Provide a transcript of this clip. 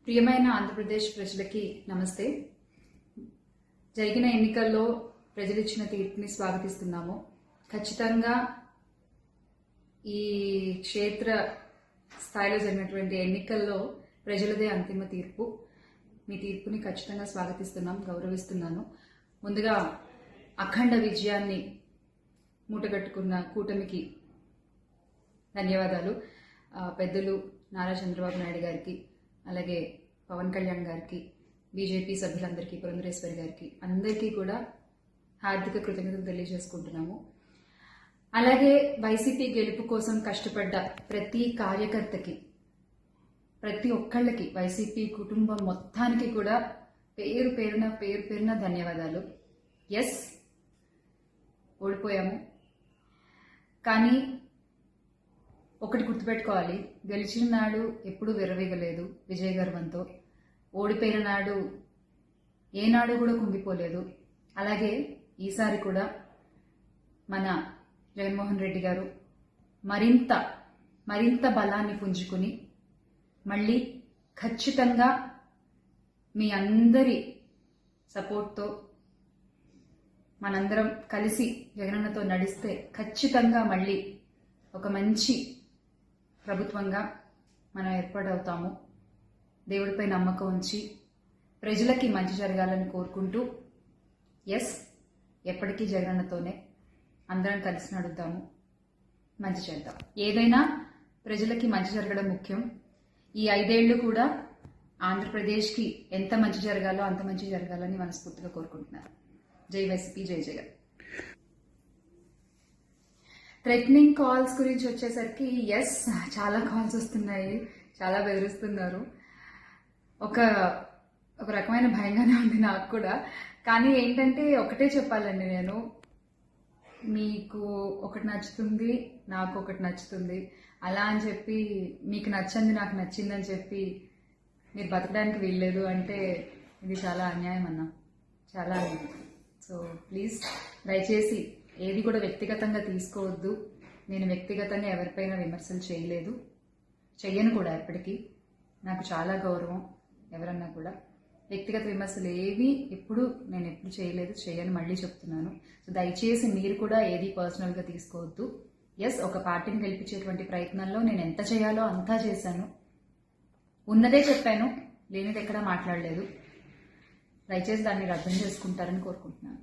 ప్రియమైన ఆంధ్రప్రదేశ్ ప్రజలకి నమస్తే. జరిగిన ఎన్నికల్లో ప్రజలు ఇచ్చిన తీర్పుని స్వాగతిస్తున్నాము. ఖచ్చితంగా ఈ క్షేత్ర స్థాయిలో జరిగినటువంటి ఎన్నికల్లో ప్రజలదే అంతిమ తీర్పు. మీ తీర్పుని ఖచ్చితంగా స్వాగతిస్తున్నాం, గౌరవిస్తున్నాను. ముందుగా అఖండ విజయాన్ని మూటగట్టుకున్న కూటమికి ధన్యవాదాలు. పెద్దలు నారా చంద్రబాబు నాయుడు గారికి, అలాగే పవన్ కళ్యాణ్ గారికి, బీజేపీ సభ్యులందరికీ, పురంధరేశ్వరి గారికి, అందరికీ కూడా హార్దిక కృతజ్ఞతలు తెలియజేసుకుంటున్నాము. అలాగే వైసీపీ గెలుపు కోసం కష్టపడ్డ ప్రతి కార్యకర్తకి, ప్రతి ఒక్కళ్ళకి, వైసీపీ కుటుంబం మొత్తానికి కూడా పేరు పేరున ధన్యవాదాలు. ఎస్, ఓడిపోయాము, కానీ ఒకటి గుర్తుపెట్టుకోవాలి, గెలిచిన నాడు ఎప్పుడూ విర్రవీగలేదు విజయ గర్వంతో. ఓడిపోయిన నాడు ఏనాడు కూడా కుంగిపోలేదు. అలాగే ఈసారి కూడా మన జగన్మోహన్ రెడ్డి గారు మరింత బలాన్ని పుంజుకుని మళ్ళీ ఖచ్చితంగా మీ అందరి సపోర్ట్తో మనందరం కలిసి జగనన్నతో నడిస్తే ఖచ్చితంగా మళ్ళీ ఒక మంచి ప్రభుత్వంగా మనం ఏర్పాటవుతాము. దేవుడిపై నమ్మకం ఉంచి ప్రజలకి మంచి జరగాలని కోరుకుంటూ, ఎస్, ఎప్పటికీ జగనన్నతోనే అందరం కలిసి నడుద్దాము, మంచి చేద్దాం. ఏదైనా ప్రజలకి మంచి జరగడం ముఖ్యం. ఈ 5 ఏళ్లు కూడా ఆంధ్రప్రదేశ్కి ఎంత మంచి జరగాలో అంత మంచి జరగాలని మనస్ఫూర్తిగా కోరుకుంటున్నాను. జై వైసీపీ, జై జగన్. థ్రెటనింగ్ కాల్స్ గురించి వచ్చేసరికి, ఎస్, చాలా కాల్స్ వస్తున్నాయి, చాలా బెదిరిస్తున్నారు. ఒక రకమైన భయంగానే ఉంది నాకు కూడా. కానీ ఏంటంటే ఒకటే చెప్పాలండి, నేను మీకు ఒకటి నచ్చుతుంది, నాకు ఒకటి నచ్చుతుంది, అలా అని చెప్పి మీకు నచ్చింది నాకు నచ్చిందని చెప్పి మీరు బతకడానికి వీల్లేదు అంటే ఇది చాలా అన్యాయం అన్న, చాలా అన్యాయం. సో ప్లీజ్, దయచేసి ఏది కూడా వ్యక్తిగతంగా తీసుకోవద్దు. నేను వ్యక్తిగతంగా ఎవరిపైనా విమర్శలు చేయలేదు, చెయ్యను కూడా. ఎప్పటికీ నాకు చాలా గౌరవం. ఎవరన్నా కూడా వ్యక్తిగత విమర్శలు ఏవి ఎప్పుడు చేయలేదు, చేయను, మళ్ళీ చెప్తున్నాను. సో దయచేసి మీరు కూడా ఏది పర్సనల్గా తీసుకోవద్దు. ఎస్, ఒక పార్టీని గెలిపించేటువంటి ప్రయత్నంలో నేను ఎంత చేయాలో అంతా చేశాను. ఉన్నదే చెప్పాను, లేనిది ఎక్కడా మాట్లాడలేదు. దయచేసి దాన్ని అర్థం చేసుకుంటారని కోరుకుంటున్నాను.